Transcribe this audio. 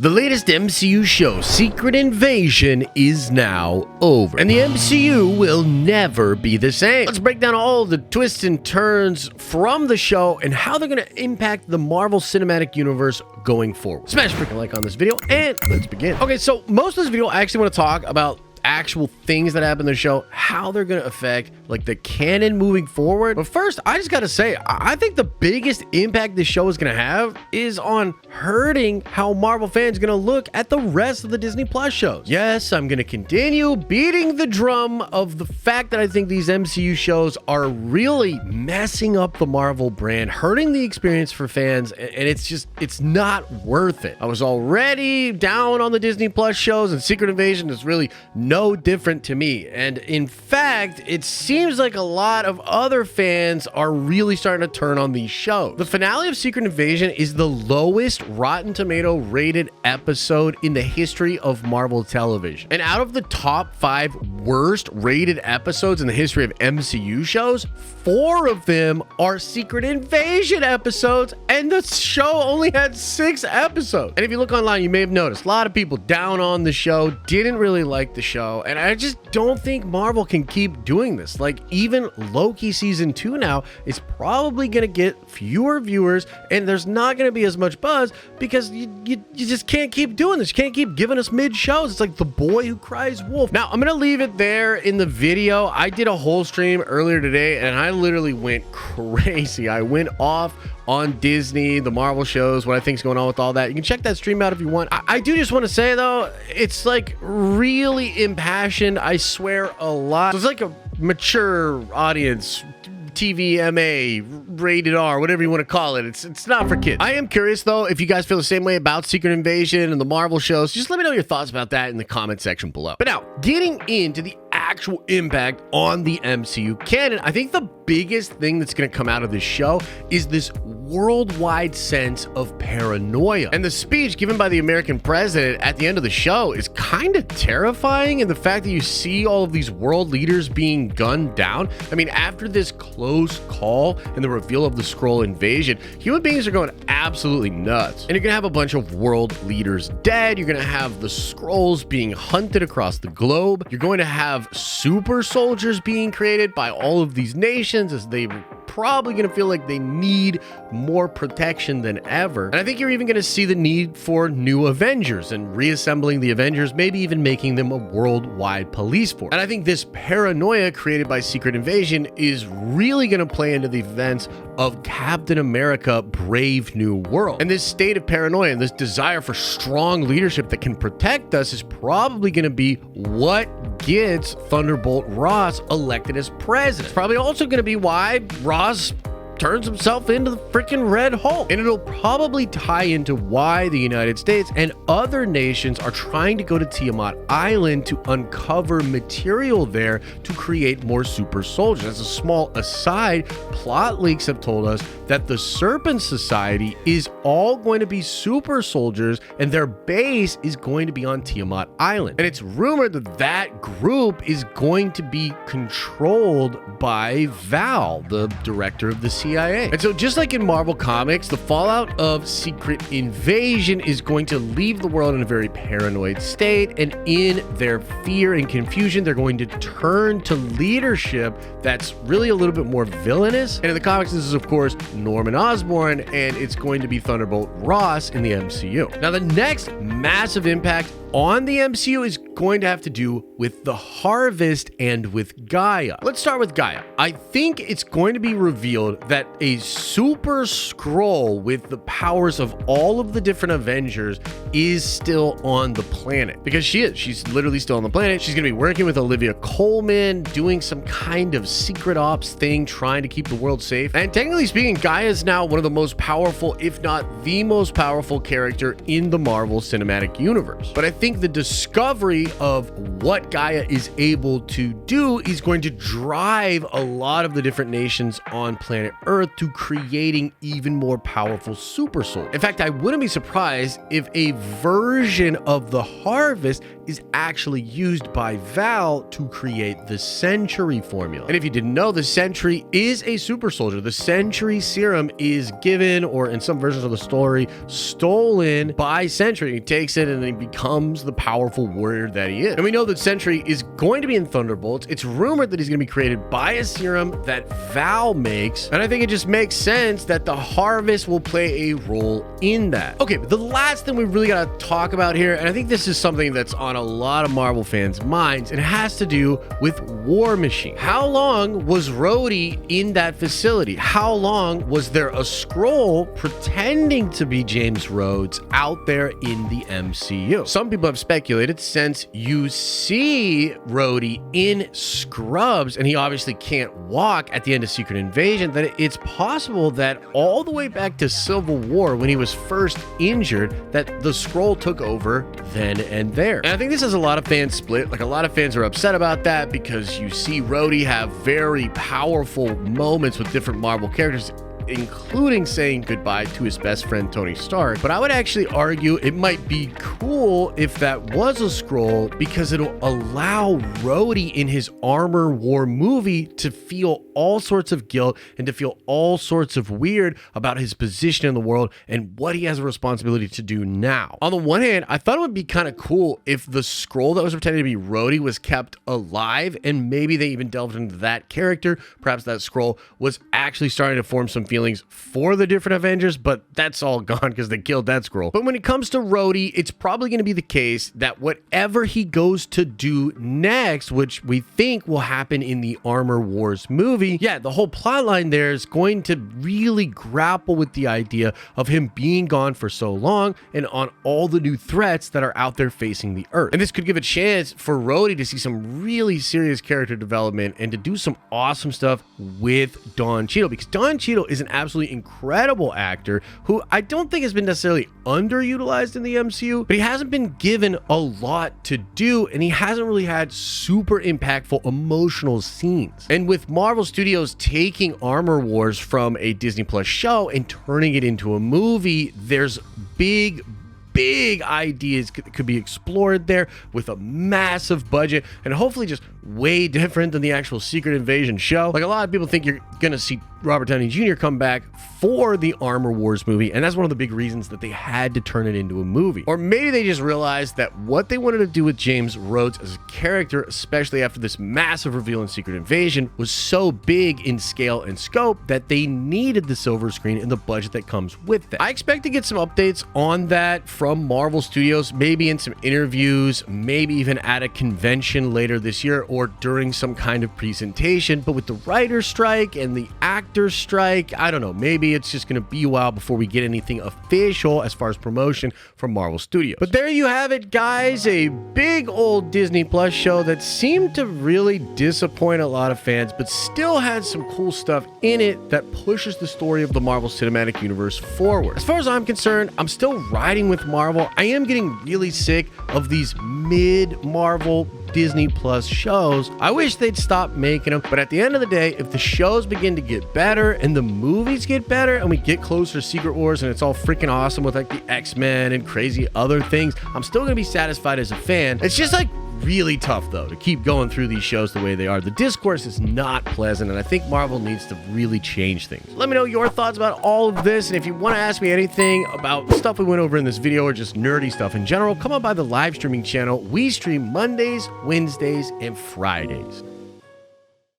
The latest MCU show, Secret Invasion, is now over, and the MCU will never be the same. Let's break down all the twists and turns from the show and how they're going to impact the Marvel Cinematic Universe going forward. Smash a freaking like on this video, and let's begin. Okay, so most of this video, I actually want to talk about actual things that happen in the show, how they're going to affect like the canon moving forward. But first, I just got to say, I think the biggest impact this show is going to have is on hurting how Marvel fans are going to look at the rest of the Disney Plus shows. Yes, I'm going to continue beating the drum of the fact that I think these MCU shows are really messing up the Marvel brand, hurting the experience for fans, and it's not worth it. I was already down on the Disney Plus shows, and Secret Invasion is really no different to me. And in fact, it seems like a lot of other fans are really starting to turn on these shows. The finale of Secret Invasion is the lowest Rotten Tomato rated episode in the history of Marvel television. And out of the top 5 worst rated episodes in the history of MCU shows, 4 of them are Secret Invasion episodes, and the show only had 6 episodes. And if you look online, you may have noticed a lot of people down on the show, didn't really like the show. And I just don't think Marvel can keep doing this. Like, even Loki season 2 now is probably going to get fewer viewers, and there's not going to be as much buzz because you just can't keep doing this. You can't keep giving us mid shows. It's like The Boy Who Cries Wolf. Now, I'm going to leave it there in the video. I did a whole stream earlier today, and I literally went crazy. I went off on Disney, the Marvel shows, what I think is going on with all that. You can check that stream out if you want. I do just want to say, though, it's like really impassioned. I swear a lot. So it's like a mature audience, TVMA, rated R, whatever you want to call it. It's not for kids. I am curious, though, if you guys feel the same way about Secret Invasion and the Marvel shows. Just let me know your thoughts about that in the comment section below. But now, getting into the actual impact on the MCU canon, I think the biggest thing that's going to come out of this show is this worldwide sense of paranoia. And the speech given by the American president at the end of the show is kind of terrifying, and the fact that you see all of these world leaders being gunned down. I mean, after this close call and the reveal of the Skrull invasion, human beings are going absolutely nuts. And you're going to have a bunch of world leaders dead. You're going to have the Skrulls being hunted across the globe. You're going to have super soldiers being created by all of these nations, as they probably going to feel like they need more protection than ever. And I think you're even going to see the need for new Avengers and reassembling the Avengers, maybe even making them a worldwide police force. And I think this paranoia created by Secret Invasion is really going to play into the events of Captain America: Brave New World. And this state of paranoia and this desire for strong leadership that can protect us is probably going to be what gets Thunderbolt Ross elected as president. It's probably also going to be why Ross turns himself into the freaking Red Hulk. And it'll probably tie into why the United States and other nations are trying to go to Tiamat Island to uncover material there to create more super soldiers. As a small aside, plot leaks have told us that the Serpent Society is all going to be super soldiers, and their base is going to be on Tiamat Island. And it's rumored that that group is going to be controlled by Val, the director of the CIA. And so just like in Marvel Comics, the fallout of Secret Invasion is going to leave the world in a very paranoid state, and in their fear and confusion, they're going to turn to leadership that's really a little bit more villainous. And in the comics, this is of course Norman Osborn, and it's going to be Thunderbolt Ross in the MCU. Now, the next massive impact on the MCU is going to have to do with the Harvest and with Gaia. Let's start with Gaia. I think it's going to be revealed that a super Skrull with the powers of all of the different Avengers is still on the planet, because she's literally still on the planet. She's going to be working with Olivia Colman, doing some kind of secret ops thing, trying to keep the world safe. And technically speaking, Gaia is now one of the most powerful, if not the most powerful character in the Marvel Cinematic Universe. But I think the discovery of what Gaia is able to do is going to drive a lot of the different nations on planet Earth to creating even more powerful super soldiers. In fact, I wouldn't be surprised if a version of the Harvest is actually used by Val to create the Century formula. And if you didn't know, the Sentry is a super soldier. The Sentry serum is given, or in some versions of the story, stolen by Sentry. He takes it and then he becomes the powerful warrior that he is. And we know that Sentry is going to be in Thunderbolts. It's rumored that he's going to be created by a serum that Val makes. And I think it just makes sense that the Harvest will play a role in that. Okay, but the last thing we really got to talk about here, and I think this is something that's on a lot of Marvel fans' minds, it has to do with War Machine. How long was Rhodey in that facility? How long was there a Skrull pretending to be James Rhodes out there in the MCU? Some people have speculated, since you see Rhodey in scrubs and he obviously can't walk at the end of Secret Invasion, that it's possible that all the way back to Civil War, when he was first injured, that the Skrull took over then and there. And I think this has a lot of fans split. Like, a lot of fans are upset about that because you see Rhodey have very powerful moments with different Marvel characters, including saying goodbye to his best friend Tony Stark. But I would actually argue it might be cool if that was a Skrull, because it'll allow Rhodey in his Armor War movie to feel all sorts of guilt and to feel all sorts of weird about his position in the world and what he has a responsibility to do now. On the one hand, I thought it would be kind of cool if the Skrull that was pretending to be Rhodey was kept alive, and maybe they even delved into that character. Perhaps that Skrull was actually starting to form some feelings for the different Avengers, but that's all gone because they killed that Skrull. But when it comes to Rhodey, it's probably going to be the case that whatever he goes to do next, which we think will happen in the Armor Wars movie, yeah, the whole plotline there is going to really grapple with the idea of him being gone for so long and on all the new threats that are out there facing the Earth. And this could give a chance for Rhodey to see some really serious character development and to do some awesome stuff with Don Cheadle, because Don Cheadle is an absolutely incredible actor who I don't think has been necessarily underutilized in the MCU, but he hasn't been given a lot to do, and he hasn't really had super impactful emotional scenes. And with Marvel Studios taking Armor Wars from a Disney Plus show and turning it into a movie, there's big ideas could be explored there with a massive budget, and hopefully just way different than the actual Secret Invasion show. Like, a lot of people think you're gonna see Robert Downey Jr. come back for the Armor Wars movie, and that's one of the big reasons that they had to turn it into a movie. Or maybe they just realized that what they wanted to do with James Rhodes as a character, especially after this massive reveal in Secret Invasion, was so big in scale and scope that they needed the silver screen and the budget that comes with it. I expect to get some updates on that from Marvel Studios, maybe in some interviews, maybe even at a convention later this year or during some kind of presentation. But with the writer's strike and the actor's strike, I don't know, maybe it's just going to be a while before we get anything official as far as promotion from Marvel Studios. But there you have it, guys, a big old Disney Plus show that seemed to really disappoint a lot of fans, but still had some cool stuff in it that pushes the story of the Marvel Cinematic Universe forward. As far as I'm concerned, I'm still riding with Marvel. I am getting really sick of these mid-Marvel Disney Plus shows. I wish they'd stop making them, but at the end of the day, if the shows begin to get better and the movies get better and we get closer to Secret Wars and it's all freaking awesome with like the X-Men and crazy other things, I'm still gonna be satisfied as a fan. It's just like really tough though to keep going through these shows the way they are. The discourse is not pleasant, and I think Marvel needs to really change things. Let me know your thoughts about all of this, and if you want to ask me anything about stuff we went over in this video or just nerdy stuff in general, come on by the live streaming channel. We stream Mondays, Wednesdays, and Fridays.